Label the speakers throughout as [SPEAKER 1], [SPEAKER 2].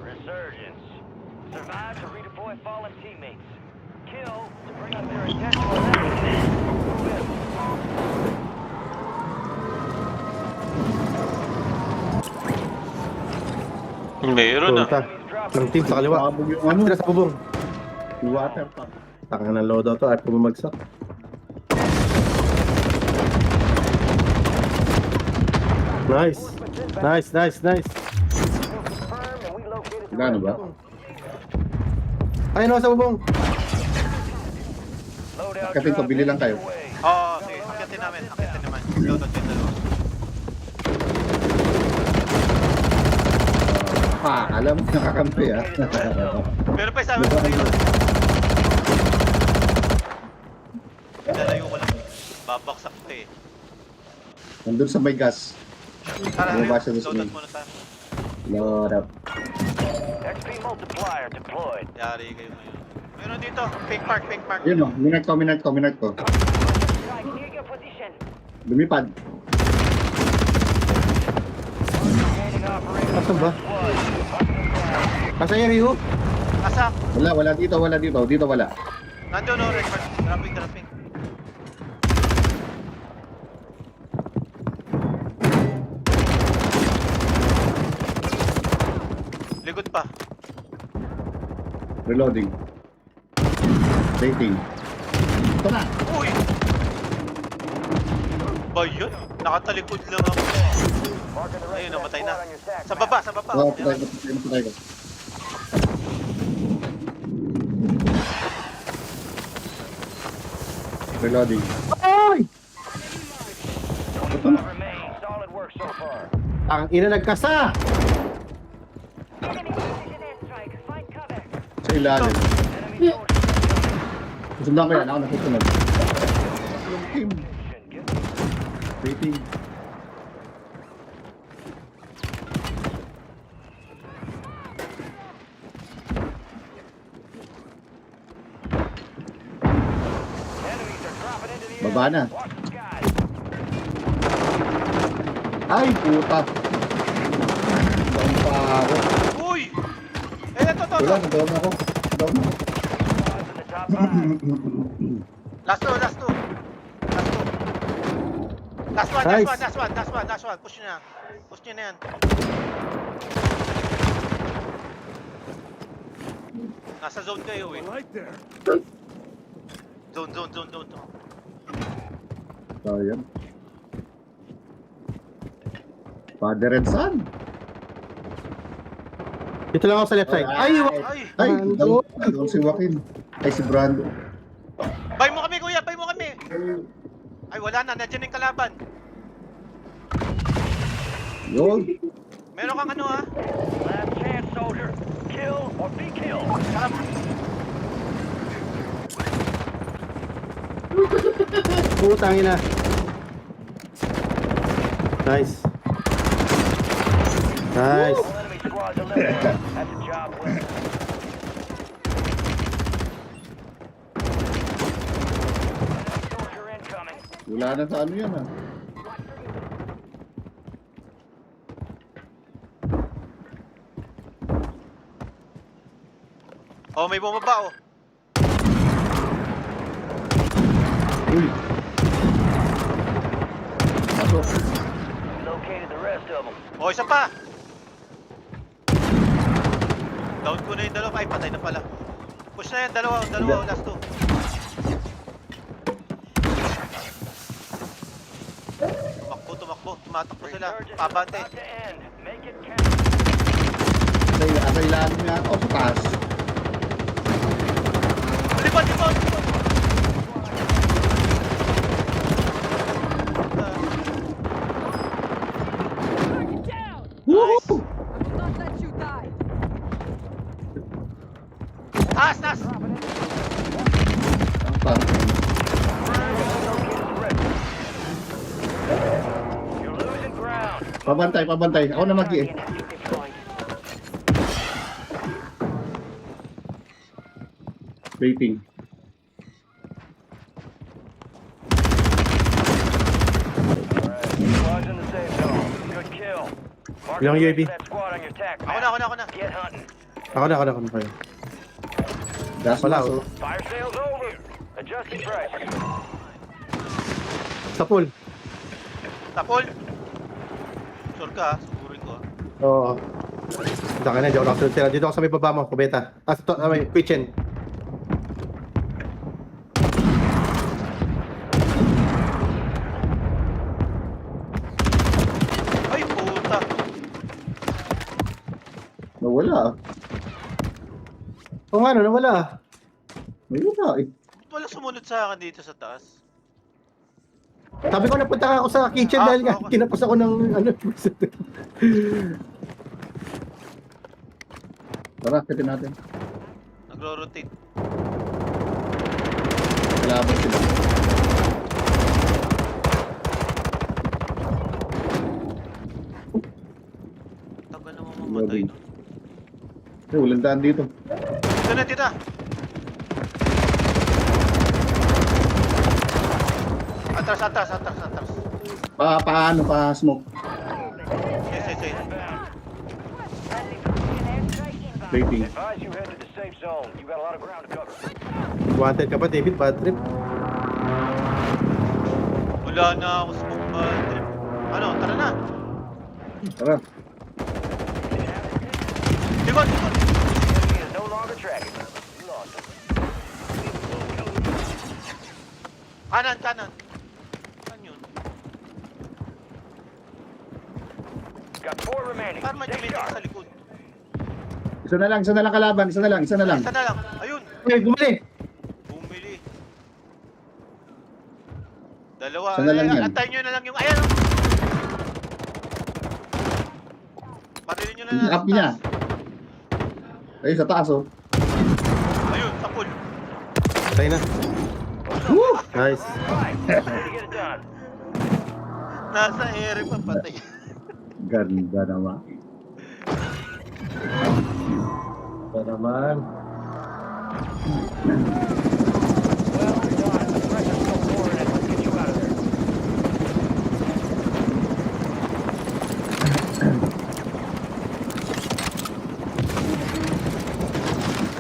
[SPEAKER 1] Resurgence. Survive to redeploy fallen teammates. Kill to bring up their intentional enemies.
[SPEAKER 2] Meron na.
[SPEAKER 3] Punta. Ng team sa kaliwa.
[SPEAKER 4] Sabog yung ano.
[SPEAKER 3] Tira sa bubong.
[SPEAKER 4] Yung water tank.
[SPEAKER 3] Taka ng loadout to at pumagsak. Nice. Nice, nice, nice.
[SPEAKER 4] Gano ba?
[SPEAKER 3] Ayun o sa bubong.
[SPEAKER 4] Katin to, bili lang kayo.
[SPEAKER 2] Oo, sige. Akyatin namin. Akyatin naman. Loaded yung dalawa.
[SPEAKER 4] Alam mo, nakakampi ah.
[SPEAKER 2] Pero pa sabi ko kayo. Lalayo ko lang. Babaksak ko eh.
[SPEAKER 4] Nandun sa may gas.
[SPEAKER 2] Tara,
[SPEAKER 4] Bumaba siya sa
[SPEAKER 2] loaded
[SPEAKER 4] screen.
[SPEAKER 2] muna tayo.
[SPEAKER 4] Load up.
[SPEAKER 1] XP multiplier deployed.
[SPEAKER 2] Yari kayo ngayon. Meron dito. Pink mark, pink mark.
[SPEAKER 4] Yun o, minute ko.
[SPEAKER 1] Near your position.
[SPEAKER 4] Lumipad.
[SPEAKER 3] Asan ba? Asan yung Ryu?
[SPEAKER 2] Asa?
[SPEAKER 4] Wala dito. Dito wala.
[SPEAKER 2] Nandun o, red mark. Dropping. Likod pa.
[SPEAKER 4] Reloading. Waiting. Ito na.
[SPEAKER 2] Uy! Ba yun? Nakatalikod lang ako. Ayun, namatay na. Sa baba.
[SPEAKER 4] Oh, patay ko. Reloading.
[SPEAKER 3] Ay!
[SPEAKER 1] Remain. Solid work so far.
[SPEAKER 3] Ang ina nagkasa!
[SPEAKER 1] Enemy precision airstrike. Find cover.
[SPEAKER 4] Sa ilalim.
[SPEAKER 1] Enemy soldier.
[SPEAKER 4] Sundan ko yan. Ako nakusunod. Yung team. Waiting.
[SPEAKER 1] Enemies are dropping into the air.
[SPEAKER 4] Baba na.
[SPEAKER 1] Watch the skies.
[SPEAKER 4] Ay, puta. Down pa ako.
[SPEAKER 2] Uy! Eh, ito.
[SPEAKER 4] Wala, down ako.
[SPEAKER 1] Squads in the top 5.
[SPEAKER 2] Last two.
[SPEAKER 3] Nice.
[SPEAKER 2] Last one. Push nyo na yan. Nasa zone kayo eh. Zone.
[SPEAKER 4] Ayan. Father and son.
[SPEAKER 3] Dito lang ako sa left side. Ay!
[SPEAKER 2] Ay!
[SPEAKER 4] Ay,
[SPEAKER 3] Brando.
[SPEAKER 4] doon si Joaquin. Ay, si Brando.
[SPEAKER 2] Bay mo kami, kuya! Ay, wala na. Nandiyan yung kalaban.
[SPEAKER 4] Yun.
[SPEAKER 2] Meron kang ano ha?
[SPEAKER 1] Last chance, soldier. Kill or be killed.
[SPEAKER 3] Putang ina. Nice. Nice.
[SPEAKER 1] All enemy squads eliminated. That's a job well. Enemy soldier incoming.
[SPEAKER 4] Wala na sa ano yan ah.
[SPEAKER 2] Oh, may bumaba oh.
[SPEAKER 4] Uy. Pasok.
[SPEAKER 1] Located the rest of them.
[SPEAKER 2] Oh, isa pa! Down ko na yung dalawa. Ay, patay na pala. Push na yan, dalawa, last two. Tumakbo. Tumatakbo sila.
[SPEAKER 1] Resurgence is
[SPEAKER 2] Pabante.
[SPEAKER 1] about to end. Make it count.
[SPEAKER 4] Sa ilalim niya. O, sa taas.
[SPEAKER 2] Libon!
[SPEAKER 4] Woo!
[SPEAKER 5] Not let you die.
[SPEAKER 2] Taas!
[SPEAKER 4] Ang pang.
[SPEAKER 1] You're losing ground.
[SPEAKER 4] Pabantay. Ako na mag-i. Waiting.
[SPEAKER 1] Marking
[SPEAKER 3] Yung
[SPEAKER 1] the
[SPEAKER 3] UAV.
[SPEAKER 1] rest of that squad on your tac
[SPEAKER 2] Ako
[SPEAKER 1] map.
[SPEAKER 2] na, ako na, ako na.
[SPEAKER 1] Get hunting.
[SPEAKER 3] Ako na kayo.
[SPEAKER 4] Gas
[SPEAKER 3] Wala,
[SPEAKER 4] mask,
[SPEAKER 3] oh.
[SPEAKER 4] oh.
[SPEAKER 1] Fire sales over. Adjusting prices.
[SPEAKER 3] Sa pool.
[SPEAKER 2] Tapol. Sure ka, sigurin ko.
[SPEAKER 3] Oo. Saka na, di ako nakasunod sila. Dito ako sa may baba mo, kubeta. Sa may kitchen.
[SPEAKER 2] Ay, puta.
[SPEAKER 4] Nawala ah.
[SPEAKER 3] Oo nga, no, nawala.
[SPEAKER 4] May wala eh.
[SPEAKER 2] Ba't wala sumunod sa akin dito sa taas?
[SPEAKER 3] Sabi ko, napunta ako sa kitchen dahil nga,
[SPEAKER 2] okay.
[SPEAKER 3] kinapos ako ng ano.
[SPEAKER 4] Tara, kitin natin.
[SPEAKER 2] Nagro-rotate.
[SPEAKER 4] Kalaban sila.
[SPEAKER 2] Tagal na mamamatay. No?
[SPEAKER 4] Eh, walang daan dito.
[SPEAKER 2] Dito na, dito. Atras.
[SPEAKER 4] Paano pa smoke?
[SPEAKER 2] Yes.
[SPEAKER 4] Waiting.
[SPEAKER 1] Advise you head to the safe zone. You got a lot of ground to cover.
[SPEAKER 3] Wanted ka ba, David? Bad trip.
[SPEAKER 2] Wala na ako smoke trip. Ano, tara na.
[SPEAKER 4] Tara.
[SPEAKER 2] Likod.
[SPEAKER 1] Enemy is no longer tracking. You lost him.
[SPEAKER 2] Kanan. Saan yun?
[SPEAKER 1] Got 4 remaining.
[SPEAKER 2] Parang may
[SPEAKER 1] Stay
[SPEAKER 2] dumiting
[SPEAKER 1] sharp.
[SPEAKER 2] sa likod.
[SPEAKER 4] Isa na lang kalaban. Isa na lang.
[SPEAKER 2] Isa na lang. Ayun.
[SPEAKER 3] Eh, gumali.
[SPEAKER 2] Bumili. Dalawa.
[SPEAKER 4] Isa na lang yan.
[SPEAKER 2] Antayin nyo na lang yung... Ayan. Oh. Parilin nyo na lang
[SPEAKER 4] Up niya. Ay, sa taas oh.
[SPEAKER 2] Ayun, sa pool.
[SPEAKER 3] Tayo na.
[SPEAKER 4] Woo!
[SPEAKER 3] Nice.
[SPEAKER 1] Right. Ready to get it done.
[SPEAKER 2] Nasa ere pa patay.
[SPEAKER 4] Ganda naman.
[SPEAKER 3] Ito naman.
[SPEAKER 1] Well, you're done. The pressure's still pouring in. Let's get you out of there.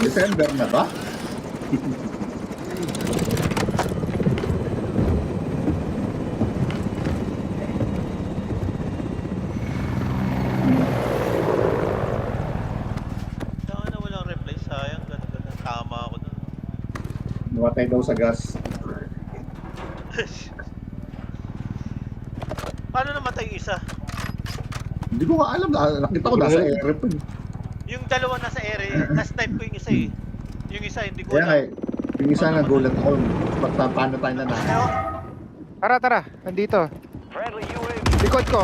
[SPEAKER 4] December na ba?
[SPEAKER 2] Saka na walang reply. Sayang. Ganda. Tama ako dun.
[SPEAKER 4] Namatay daw sa gas.
[SPEAKER 2] Paano namatay yung isa?
[SPEAKER 4] Hindi ko nga alam. Nakita ko nasa airplane.
[SPEAKER 2] Yung dalawa nasa ere, na-snipe ko yung isa eh. Yung isa, hindi ko
[SPEAKER 4] Kaya nga
[SPEAKER 2] alam.
[SPEAKER 4] eh. Yung isa nagulat ako. Paano tayo na
[SPEAKER 2] Ano?
[SPEAKER 6] Tara, nandito.
[SPEAKER 1] Friendly UAV.
[SPEAKER 6] Likod ko.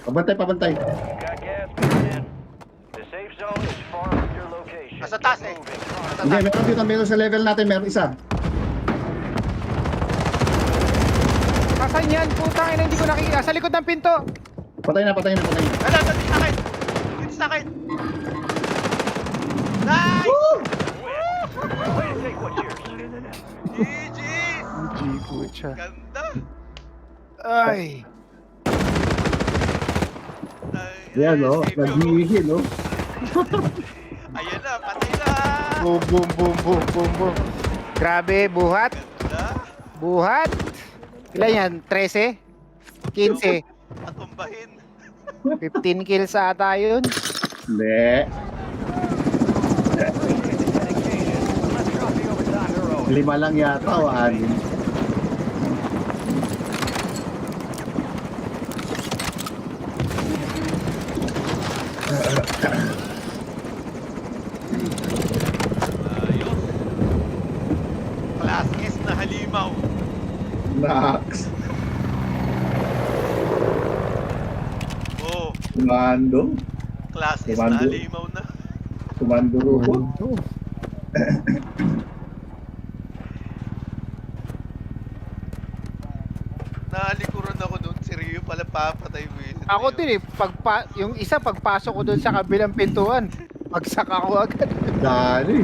[SPEAKER 4] Pabantay.
[SPEAKER 1] Got gas moving in. The safe zone is far from your location.
[SPEAKER 2] Nasa taas eh.
[SPEAKER 1] Moving.
[SPEAKER 2] Nasa
[SPEAKER 4] Hindi,
[SPEAKER 2] taas.
[SPEAKER 4] meron sa level natin. Meron isa.
[SPEAKER 6] Kasan yan? Putang ina, hindi ko nakikita. Sa likod ng pinto.
[SPEAKER 4] Patay na.
[SPEAKER 2] Ala, dito sa akin! Dito sa akin! Nice!
[SPEAKER 1] Way to take what's yours.
[SPEAKER 2] GG's!
[SPEAKER 6] G, pucha.
[SPEAKER 2] Ganda!
[SPEAKER 6] Ay.
[SPEAKER 4] Yan o.
[SPEAKER 2] save yun,
[SPEAKER 4] Nagihihil o.
[SPEAKER 2] Ayan na, patay na!
[SPEAKER 6] Boom. Grabe, buhat.
[SPEAKER 2] Ganda!
[SPEAKER 6] Buhat. Ilan yan? 13? 15?
[SPEAKER 2] Patumbahin.
[SPEAKER 6] 15 kills ata yun.
[SPEAKER 4] Hindi.
[SPEAKER 1] Let's drop the overtime hero.
[SPEAKER 4] 5 lang yata o 6.
[SPEAKER 2] Ayos! Class S na halimaw.
[SPEAKER 4] Nax.
[SPEAKER 2] Oh,
[SPEAKER 4] Kumando.
[SPEAKER 2] class S na
[SPEAKER 4] Commander.
[SPEAKER 2] halimaw na.
[SPEAKER 4] Kumando rupo.
[SPEAKER 2] Nalikuran ako doon. Si Rio pala papatay mo yun.
[SPEAKER 6] Ako din eh. Yung isa pagpasok ko doon sa kabilang pintuan. Pagsak ako agad.
[SPEAKER 4] Dali.